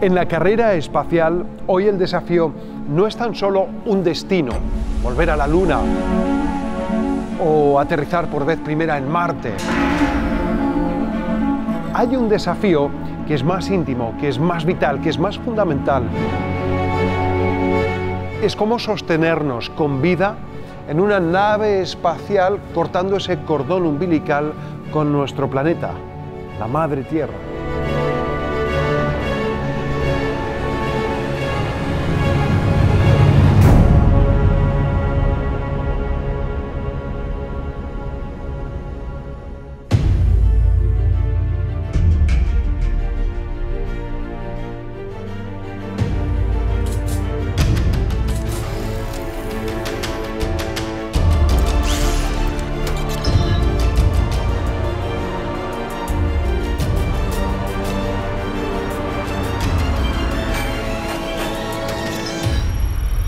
En la carrera espacial, hoy el desafío no es tan solo un destino, volver a la Luna o aterrizar por vez primera en Marte. Hay un desafío que es más íntimo, que es más vital, que es más fundamental. Es cómo sostenernos con vida en una nave espacial cortando ese cordón umbilical con nuestro planeta, la Madre Tierra.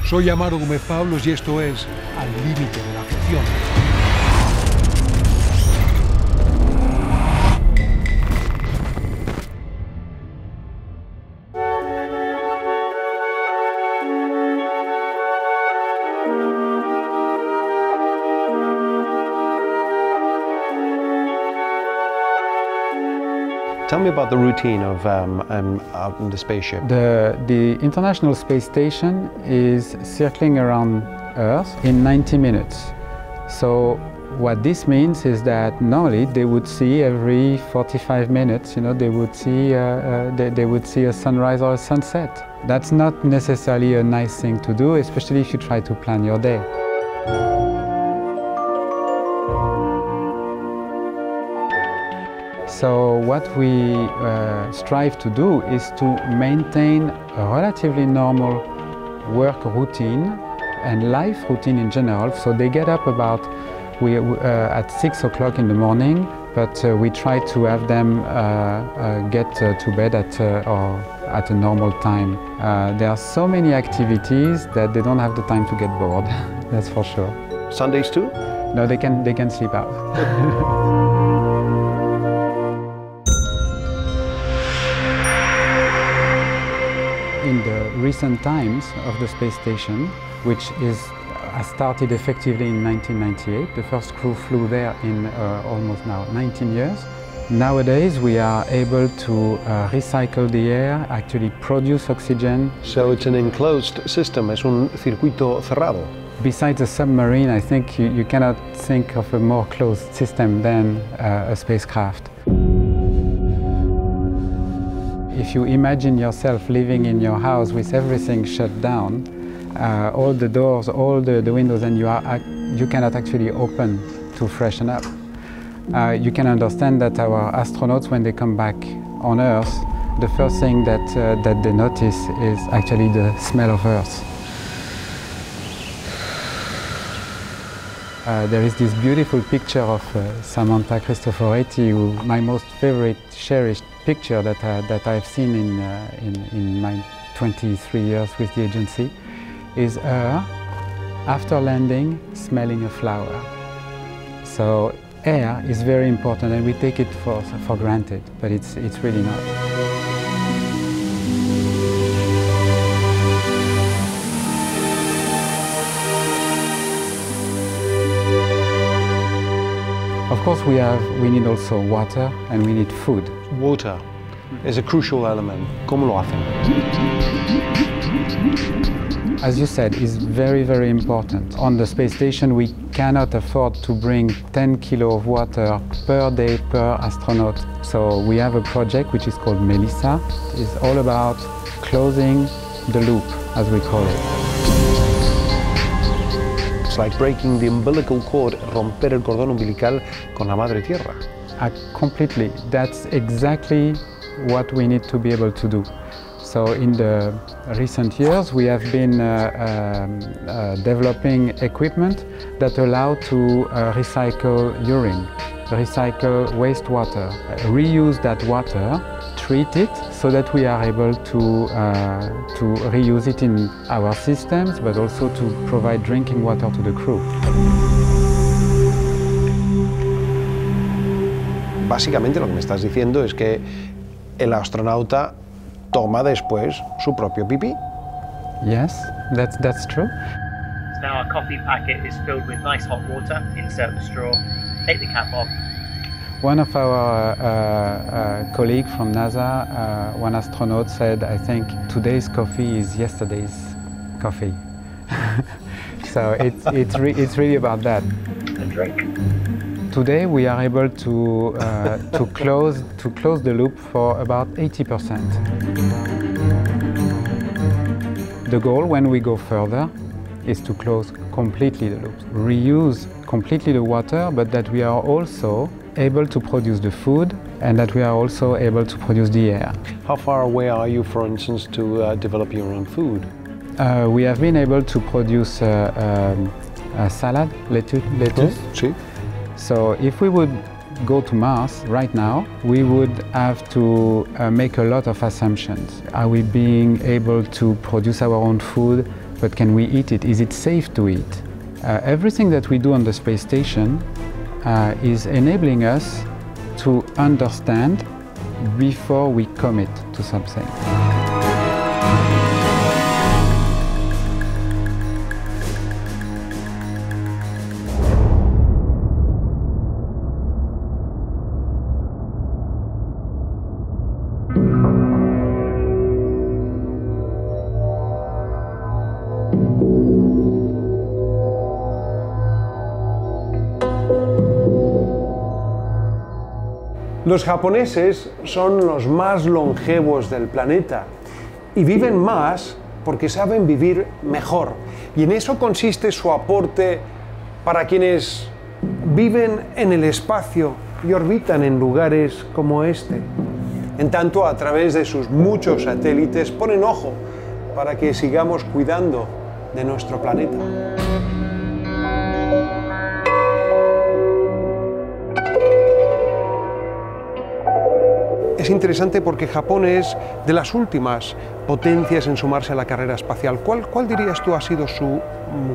Soy Amaro Gómez Pablos y esto es Al Límite de la Ficción. Tell me about the routine of out in the spaceship. The International Space Station is circling around Earth in 90 minutes. So what this means is that normally they would see every 45 minutes, they would see a sunrise or a sunset. That's not necessarily a nice thing to do, especially if you try to plan your day. So what we strive to do is to maintain a relatively normal work routine and life routine in general. So they get up about at 6 o'clock in the morning, but we try to have them get to bed at a normal time. There are so many activities that they don't have the time to get bored. That's for sure. Sundays too? No, they can sleep out. In the recent times of the space station, which has started effectively in 1998, the first crew flew there in almost now 19 years. Nowadays we are able to recycle the air, actually produce oxygen. So it's an enclosed system, es un circuito cerrado. Besides a submarine, I think you cannot think of a more closed system than a spacecraft. If you imagine yourself living in your house with everything shut down, all the doors, all the windows, and you cannot actually open to freshen up. You can understand that our astronauts, when they come back on Earth, the first thing that they notice is actually the smell of Earth. There is this beautiful picture of Samantha Cristoforetti, my most favorite, cherished picture that I've seen in my 23 years with the agency, is her, after landing, smelling a flower. So air is very important, and we take it for granted, but it's really not. Of course, we need also water, and we need food. Water is a crucial element. ¿Cómo lo hacen? As you said, is very, very important. On the space station, we cannot afford to bring 10 kilos of water per day per astronaut. So we have a project which is called Melissa. It's all about closing the loop, as we call it. It's like breaking the umbilical cord, romper el cordón umbilical con la Madre Tierra. Completely. That's exactly what we need to be able to do. So in the recent years, we have been developing equipment that allow to recycle urine, recycle wastewater, reuse that water, treat it so that we are able to reuse it in our systems, but also to provide drinking water to the crew. básicamente lo que me estás diciendo es que el astronauta toma después su propio pipí. Yes, that's true. So now our coffee packet is filled with nice hot water. Insert the straw, take the cap off. One of our colleagues from NASA, one astronaut said, I think today's coffee is yesterday's coffee. So it's really about that. A drink. Today we are able to close the loop for about 80%. The goal when we go further is to close completely the loops, reuse completely the water, but that we are also able to produce the food and that we are also able to produce the air. How far away are you, for instance, to develop your own food? We have been able to produce a salad, lettuce. Sí. So if we would go to Mars right now, we would have to make a lot of assumptions. Are we being able to produce our own food, but can we eat it? Is it safe to eat? Everything that we do on the space station is enabling us to understand before we commit to something. Los japoneses son los más longevos del planeta y viven más porque saben vivir mejor. Y en eso consiste su aporte para quienes viven en el espacio y orbitan en lugares como este. En tanto, a través de sus muchos satélites ponen ojo para que sigamos cuidando de nuestro planeta. Es interesante porque Japón es de las últimas potencias en sumarse a la carrera espacial. ¿Cuál dirías tú ha sido su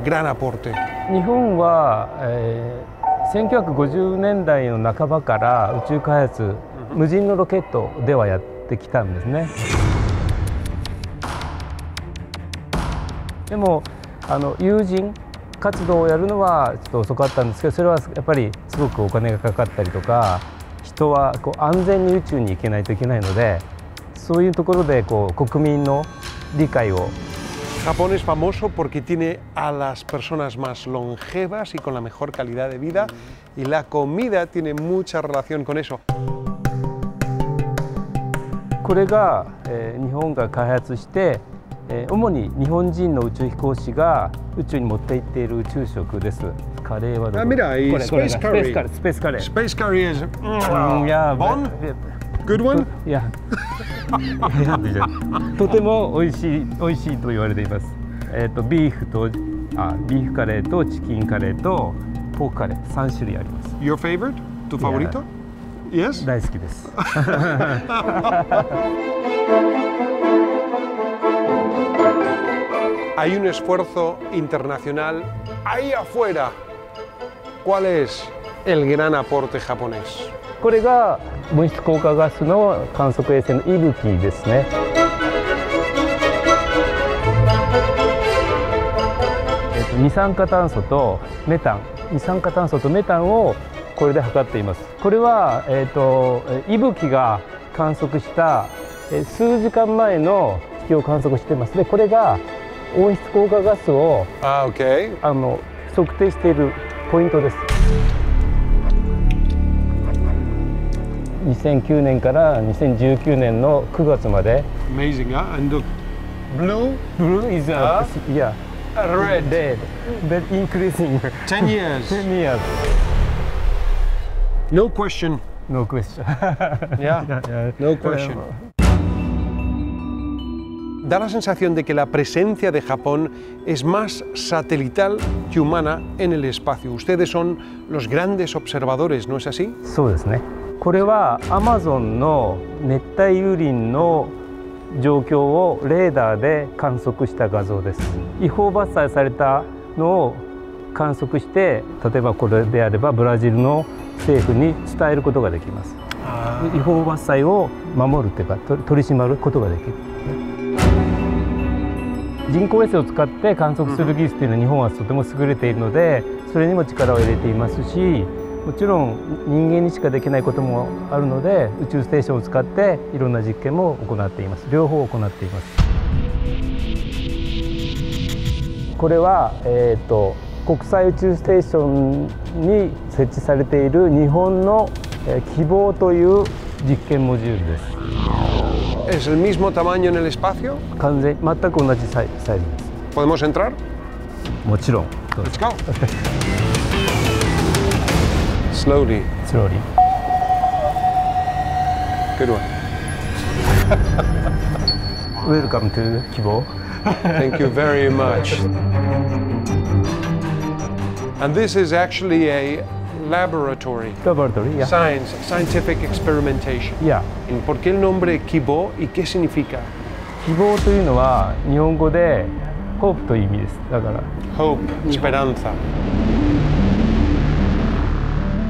gran aporte? 日本は、1950年代の半ばから宇宙開発、無人のロケットではやってきたんですね。でも有人活動をやるのはちょっと遅かったんですけど、それはやっぱりすごくお金がかかったりとか、人は安全に宇宙に行けないといけないので、そういうところで国民の理解を。Japón es famoso porque tiene a las personas más longevas y con la mejor calidad de vida, y la comida tiene mucha relación con eso. これが、日本が開発して、主に日本人の宇宙飛行士が宇宙に持って行っている宇宙食です。カレーはどこ？mira, y space curry. Space curry. Space curry is yeah, bon? Good one? Yeah. とても美味しいと言われています。ビーフカレーとチキンカレーとポークカレー3種類あります。Your favorite? Tu favorito? Yes? 大好きです。Hay un esfuerzo internacional ahí afuera. ¿Cuál es el gran aporte japonés? これが温室効果ガスの観測衛星の息吹ですね。二酸化炭素とメタンをこれで測っています。これは息吹が観測した数時間前の気球を観測しています。で、これが温室効果ガスを測定しているポイントです。2009年から2019年の9月まで。Amazing, huh? And the blue? Blue is yeah. Red. But increasing. 10 years. 10 years. No question. No question. Yeah. No question. Da la sensación de que la presencia de Japón es más satelital que humana en el espacio. Ustedes son los grandes observadores, ¿no es así? そうですね。これはアマゾンの熱帯雨林の状況をレーダーで観測した画像です。違法伐採されたのを観測して、例えばこれであればブラジルの政府に伝えることができます。違法伐採を守るというか取り締まることができる。人工衛星を使って観測する技術というのは日本はとても優れているので、それにも力を入れていますし、もちろん人間にしかできないこともあるので、宇宙ステーションを使っていろんな実験も行っています。両方行っています。これは、国際宇宙ステーションに設置されている日本の希望という実験モジュールです。¿Es el mismo tamaño en el espacio? 完全全く同じサイズです。¿Podemos entrar? もちろん。Let's go. Slowly. Slowly. Good one. Welcome to 希望。Thank you very much. And this is actually a laboratory. Laboratory, yeah. Science, scientific experimentation. Yeah. ¿Por qué el nombre Kibo y qué significa? 希望というのは日本語でホープという意味です。だから。Hope, esperanza.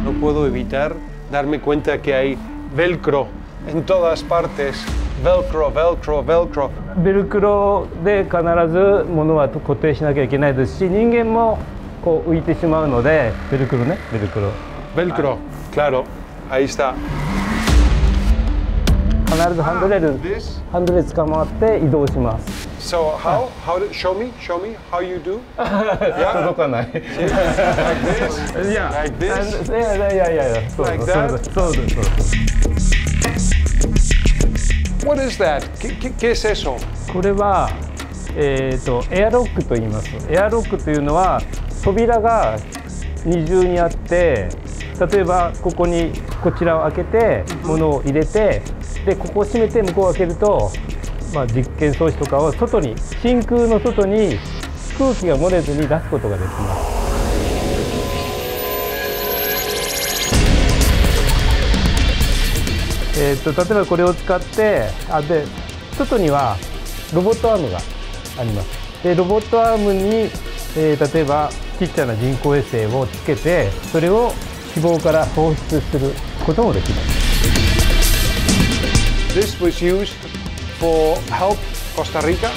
No puedo evitar darme cuenta que hay velcro en todas partes. Velcro, velcro, velcro. ベルクロで必ず物は固定しなきゃいけないですし、人間もこう浮いてしまうので、ベルクロね、ベルクロ。Velcro, claro, ahí está. 必ずハンドレール捕まって移動します。So how show me how you do? 届かない。Like this? Like this? いや、そうです。What is that? ¿Qué es eso? これはエアロックと言います。エアロックというのは扉が二重にあって、例えばここにこちらを開けて物を入れて、でここを閉めて向こうを開けると、実験装置とかを外に真空の外に空気が漏れずに出すことができます。例えばこれを使ってで外にはロボットアームがあります。でロボットアームに、例えばちっちゃな人工衛星をつけて、それを希望から放出することもできます。This was used for help Costa Rica.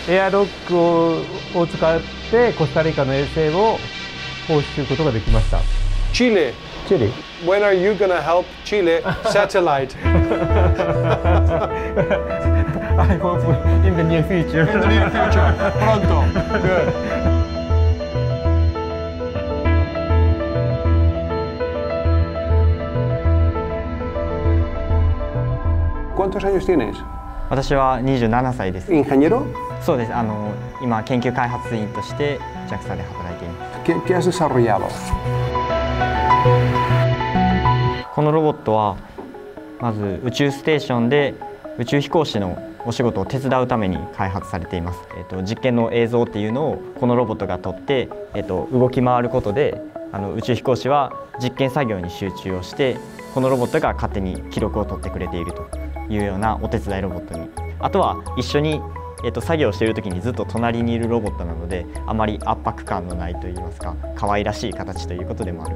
エアロックを使ってコスタリカの衛星を放出することができました。Chile. When are you gonna help Chile satellite? I hope in the near future. In the near future. Pronto. Good. ¿Cuántos años tienes? 私は27歳です。 ¿Ingeniero? そうです。今研究開発員として JAXA で働いています。¿Qué has desarrollado? このロボットはまず宇宙ステーションで宇宙飛行士のお仕事を手伝うために開発されています。実験の映像っていうのをこのロボットが撮って、動き回ることで宇宙飛行士は実験作業に集中をして、このロボットが勝手に記録を取ってくれているというようなお手伝いロボットに、あとは一緒に作業している時にずっと隣にいるロボットなので、あまり圧迫感のないといいますか、可愛らしい形ということでもある。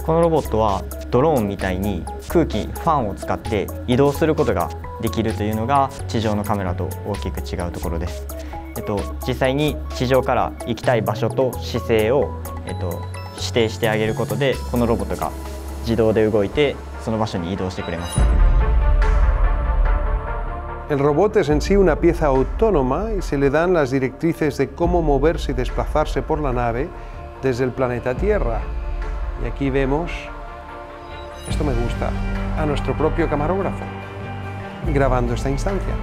このロボットはドローンみたいに空気、ファンを使って移動することができるというのが地上のカメラと大きく違うところです。実際に地上から行きたい場所と姿勢を、指定してあげることで、このロボットが自動で動いてその場所に移動してくれます。El robot es en sí una pieza autónoma y se le dan las directrices de cómo moverse y desplazarse por la nave desde el planeta Tierra. Y aquí vemos, esto me gusta, a nuestro propio camarógrafo grabando esta instancia.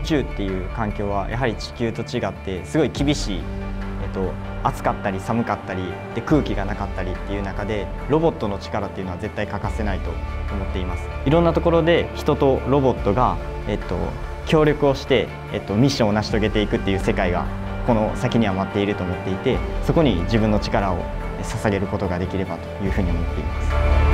宇宙っていう環境はやはり地球と違ってすごい厳しい、暑かったり寒かったりで空気がなかったりっていう中で、ロボットの力っていうのは絶対欠かせないと思っています。いろんなところで人とロボットが、協力をして、ミッションを成し遂げていくっていう世界がこの先には待っていると思っていて、そこに自分の力を捧げることができればというふうに思っています。